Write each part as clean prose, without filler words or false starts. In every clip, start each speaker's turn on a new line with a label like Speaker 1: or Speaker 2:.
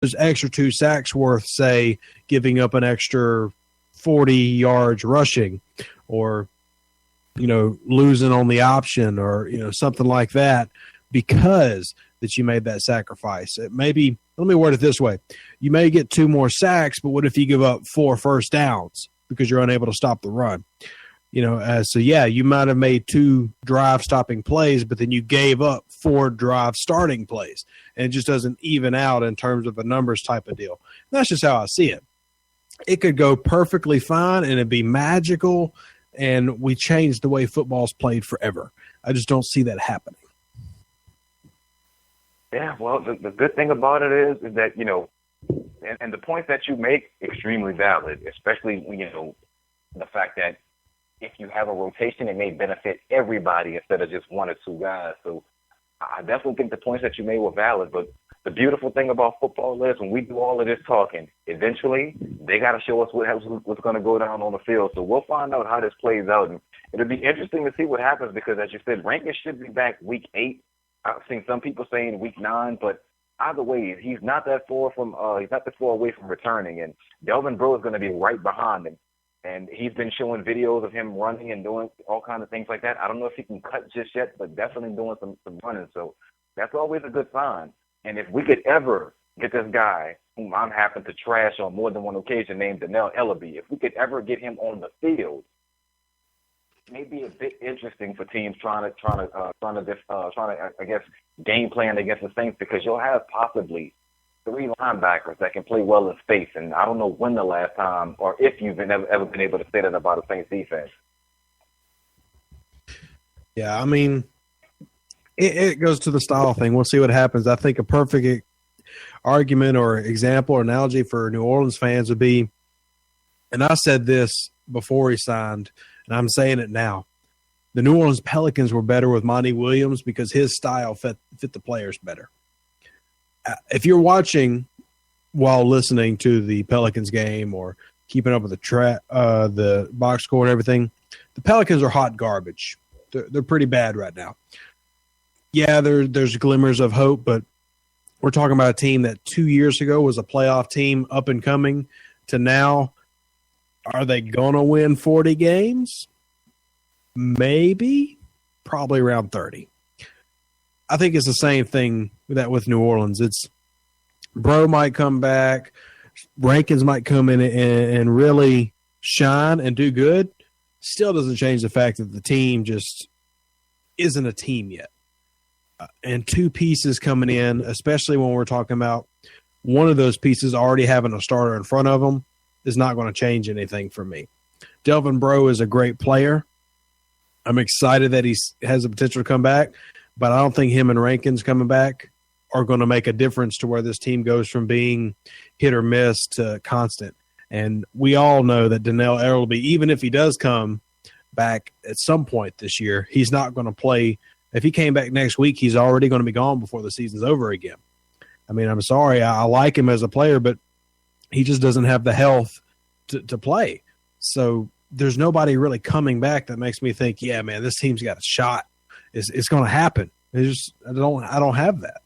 Speaker 1: those extra 2 sacks worth, say, giving up an extra 40 yards rushing or, losing on the option or, something like that because that you made that sacrifice? Maybe, let me word it this way. You may get 2 more sacks, but what if you give up 4 first downs because you're unable to stop the run? You might have made 2 drive-stopping plays, but then you gave up 4 drive-starting plays, and it just doesn't even out in terms of a numbers type of deal. And that's just how I see it. It could go perfectly fine, and it'd be magical, and we changed the way football's played forever. I just don't see that happening.
Speaker 2: Yeah, well, the good thing about it is that, and the points that you make, extremely valid, especially, the fact that if you have a rotation, it may benefit everybody instead of just 1 or 2 guys. So I definitely think the points that you made were valid. But the beautiful thing about football is when we do all of this talking, eventually they got to show us what's going to go down on the field. So we'll find out how this plays out. And it'll be interesting to see what happens because, as you said, Rankins should be back week 8. I've seen some people saying week 9, but either way, he's not that far away from returning. And Delvin Breaux is going to be right behind him. And he's been showing videos of him running and doing all kinds of things like that. I don't know if he can cut just yet, but definitely doing some running. So that's always a good sign. And if we could ever get this guy, whom I'm happen to trash on more than one occasion, named Dannell Ellaby, if we could ever get him on the field, it may be a bit interesting for teams trying to I guess, game plan against the Saints because you'll have possibly 3 linebackers that can play well in space, and I don't know when the last time or if you've ever been able to say that about a Saints defense.
Speaker 1: Yeah, I mean, it goes to the style thing. We'll see what happens. I think a perfect argument or example or analogy for New Orleans fans would be, and I said this before he signed, and I'm saying it now, the New Orleans Pelicans were better with Monty Williams because his style fit the players better. If you're watching while listening to the Pelicans game or keeping up with the box score and everything, the Pelicans are hot garbage. They're pretty bad right now. Yeah, there's glimmers of hope, but we're talking about a team that 2 years ago was a playoff team up and coming to now. Are they going to win 40 games? Maybe. Probably around 30. I think it's the same thing with New Orleans. It's Breaux might come back, Rankins might come in and really shine and do good. Still doesn't change the fact that the team just isn't a team yet. And 2 pieces coming in, especially when we're talking about one of those pieces already having a starter in front of them, is not going to change anything for me. Delvin Breaux is a great player. I'm excited that he has the potential to come back. But I don't think him and Rankins coming back are going to make a difference to where this team goes from being hit or miss to constant. And we all know that Dannell Ellaby, even if he does come back at some point this year, he's not going to play. If he came back next week, he's already going to be gone before the season's over again. I mean, I'm sorry. I like him as a player, but he just doesn't have the health to play. So there's nobody really coming back that makes me think, yeah, man, this team's got a shot. It's going to happen. I don't have that.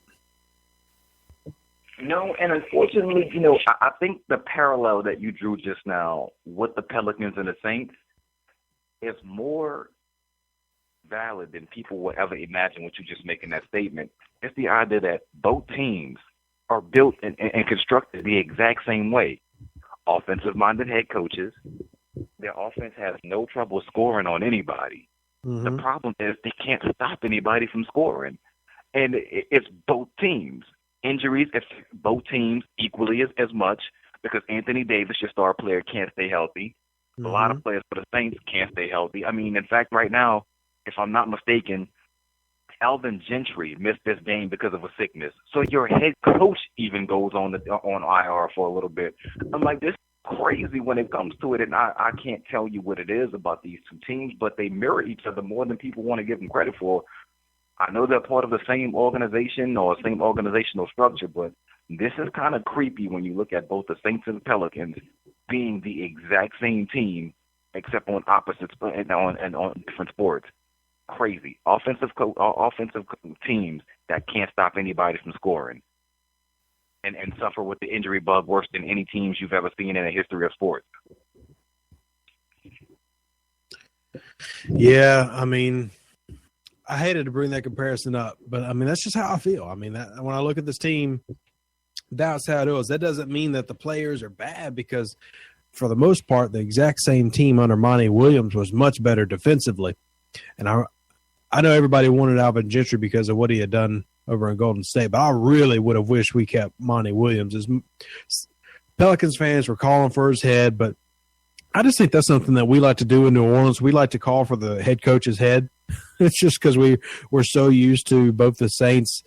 Speaker 3: No, and unfortunately, I think the parallel that you drew just now with the Pelicans and the Saints is more valid than people will ever imagine what you just making that statement. It's the idea that both teams are built and constructed the exact same way. Offensive-minded head coaches. Their offense has no trouble scoring on anybody. Mm-hmm. The problem is they can't stop anybody from scoring. And it's both teams. Injuries affect both teams equally as much because Anthony Davis, your star player, can't stay healthy. Mm-hmm. A lot of players for the Saints can't stay healthy. I mean, in fact, right now, if I'm not mistaken, Alvin Gentry missed this game because of a sickness. So your head coach even goes on IR for a little bit. I'm like, this is crazy when it comes to it, and I can't tell you what it is about these 2 teams, but they mirror each other more than people want to give them credit for. I know they're part of the same organization or same organizational structure, but this is kind of creepy when you look at both the Saints and the Pelicans being the exact same team, except on opposites and on different sports. Crazy. Offensive teams that can't stop anybody from scoring. and suffer with the injury bug worse than any teams you've ever seen in the history of sports.
Speaker 1: Yeah, I mean, I hated to bring that comparison up, but I mean, that's just how I feel. I mean, when I look at this team, that's how it is. That doesn't mean that the players are bad, because for the most part, the exact same team under Monty Williams was much better defensively. And I know everybody wanted Alvin Gentry because of what he had done over in Golden State, but I really would have wished we kept Monty Williams. Pelicans fans were calling for his head, but I just think that's something that we like to do in New Orleans. We like to call for the head coach's head. It's just because we're so used to both the Saints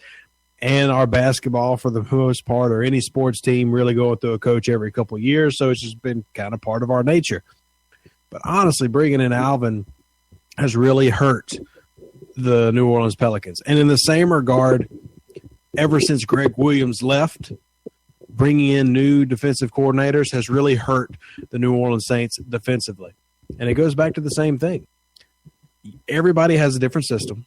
Speaker 1: and our basketball, for the most part, or any sports team, really going through a coach every couple of years. So it's just been kind of part of our nature. But honestly, bringing in Alvin has really hurt the New Orleans Pelicans. And in the same regard, ever since Greg Williams left, bringing in new defensive coordinators has really hurt the New Orleans Saints defensively. And it goes back to the same thing. Everybody has a different system.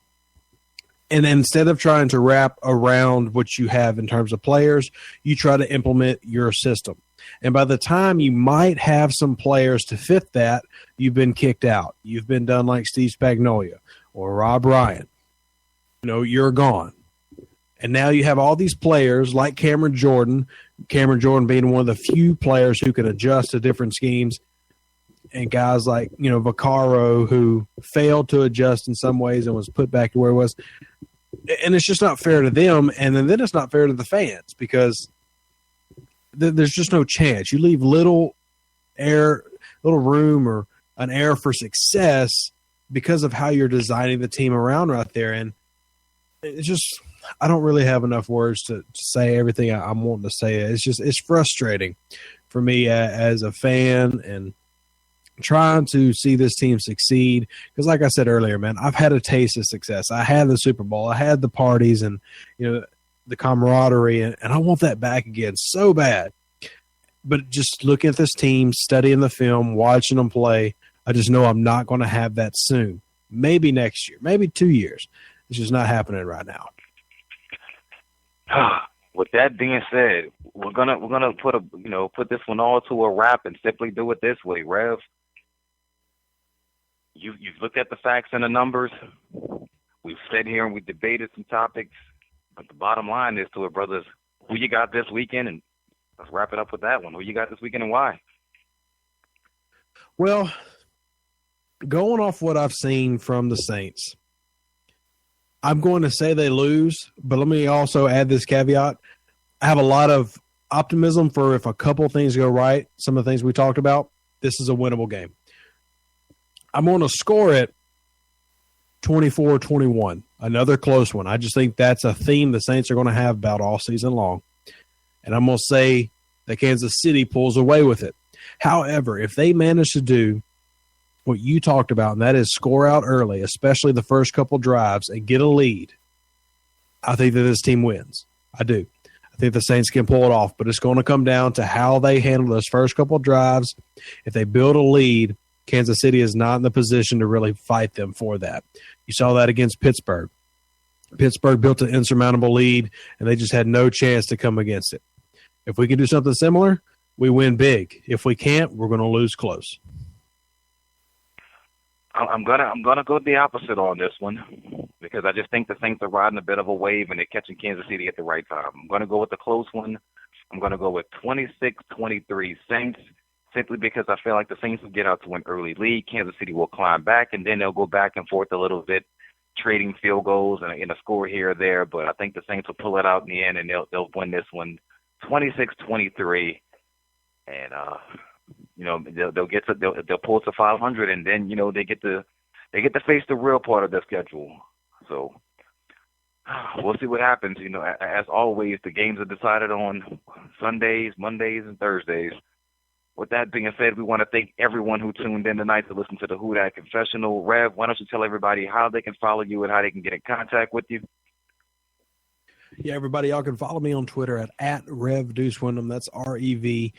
Speaker 1: And instead of trying to wrap around what you have in terms of players, you try to implement your system. And by the time you might have some players to fit that, you've been kicked out. You've been done like Steve Spagnuolo or Rob Ryan. You're gone. And now you have all these players like Cameron Jordan being one of the few players who can adjust to different schemes, and guys like, Vaccaro, who failed to adjust in some ways and was put back to where it was. And it's just not fair to them, and then it's not fair to the fans, because there's just no chance. You leave little room or an air for success because of how you're designing the team around right there. And it's just, I don't really have enough words to say everything I'm wanting to say. It's frustrating for me as a fan, and trying to see this team succeed. Because like I said earlier, man, I've had a taste of success. I had the Super Bowl. I had the parties and, the camaraderie, and I want that back again so bad. But just looking at this team, studying the film, watching them play, I just know I'm not going to have that soon. Maybe next year, maybe 2 years. It's just not happening right now.
Speaker 3: With that being said, we're gonna put this one all to a wrap and simply do it this way, Rev. You've looked at the facts and the numbers. We've sat here and we debated some topics, but the bottom line is to it, brothers, who you got this weekend, and let's wrap it up with that one. Who you got this weekend and why?
Speaker 1: Well, going off what I've seen from the Saints, I'm going to say they lose, but let me also add this caveat. I have a lot of optimism for if a couple things go right, some of the things we talked about, this is a winnable game. I'm going to score it 24-21, another close one. I just think that's a theme the Saints are going to have about all season long. And I'm going to say that Kansas City pulls away with it. However, if they manage to do what you talked about, and that is score out early, especially the first couple drives, and get a lead, I think that this team wins. I do. I think the Saints can pull it off, but it's going to come down to how they handle those first couple drives. If they build a lead, Kansas City is not in the position to really fight them for that. You saw that against Pittsburgh. Pittsburgh built an insurmountable lead, and they just had no chance to come against it. If we can do something similar, we win big. If we can't, we're going to lose close.
Speaker 3: I'm gonna go the opposite on this one, because I just think the Saints are riding a bit of a wave and they're catching Kansas City at the right time. I'm gonna go with the close one. I'm gonna go with 26-23 Saints, simply because I feel like the Saints will get out to an early lead. Kansas City will climb back, and then they'll go back and forth a little bit, trading field goals and a score here or there. But I think the Saints will pull it out in the end, and they'll win this one 26-23, and they'll pull to 500, and then they get to face the real part of their schedule. So we'll see what happens. As always, the games are decided on Sundays, Mondays, and Thursdays. With that being said, we want to thank everyone who tuned in tonight to listen to the Who Dat Confessional. Rev, why don't you tell everybody how they can follow you and how they can get in contact with you?
Speaker 1: Yeah, everybody, y'all can follow me on Twitter at RevDeuceWindham. That's RevDeuceWindham.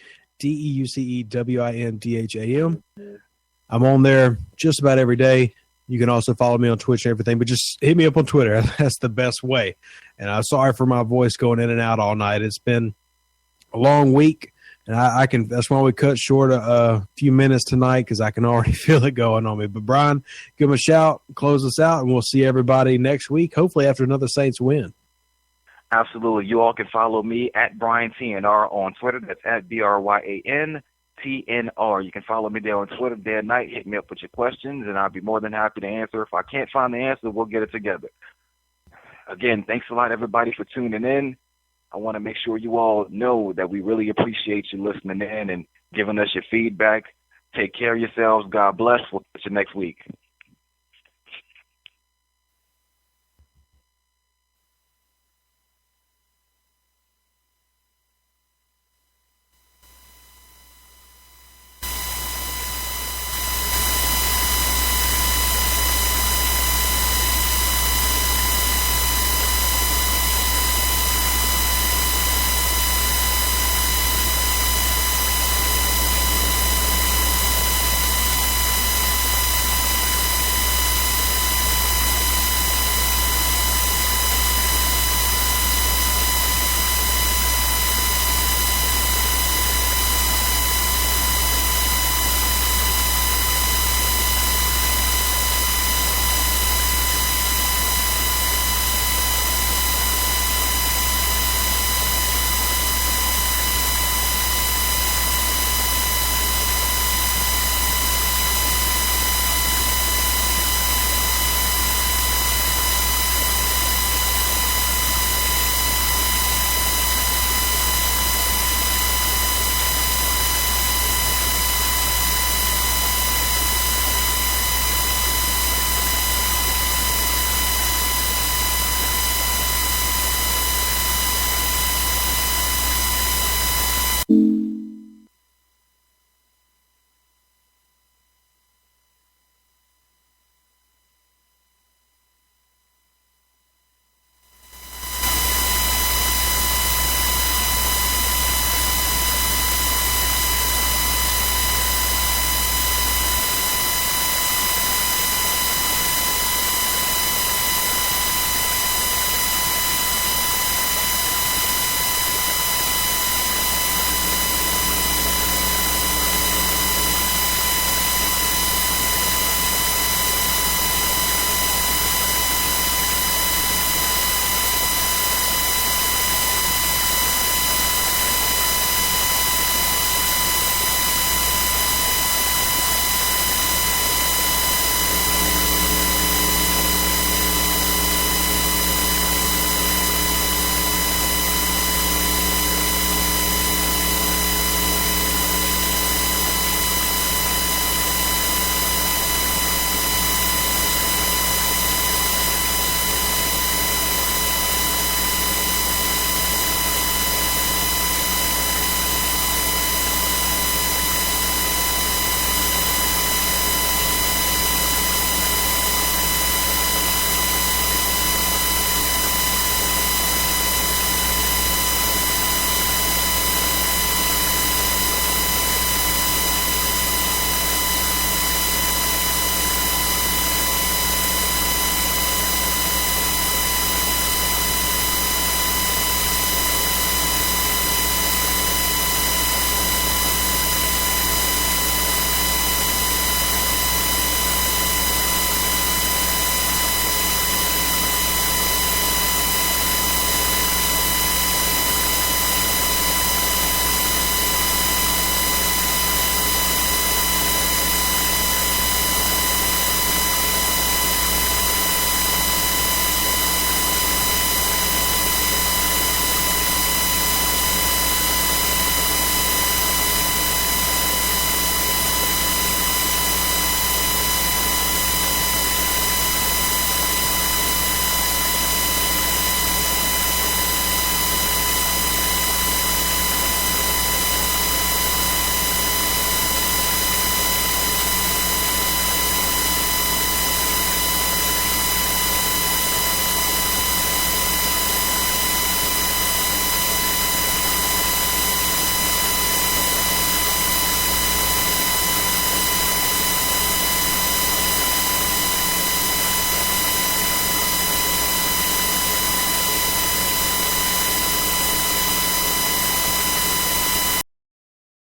Speaker 1: I'm on there just about every day. You can also follow me on Twitch and everything, but just hit me up on Twitter. That's the best way. And I'm sorry for my voice going in and out all night. It's been a long week. And I can. That's why we cut short a few minutes tonight, because I can already feel it going on me. But Brian, give him a shout, close us out, and we'll see everybody next week, hopefully after another Saints win.
Speaker 3: Absolutely. You all can follow me at Brian TNR on Twitter. That's at BRYANTNR. You can follow me there on Twitter day and night. Hit me up with your questions, and I'll be more than happy to answer. If I can't find the answer, we'll get it together. Again, thanks a lot, everybody, for tuning in. I want to make sure you all know that we really appreciate you listening in and giving us your feedback. Take care of yourselves. God bless. We'll catch you next week.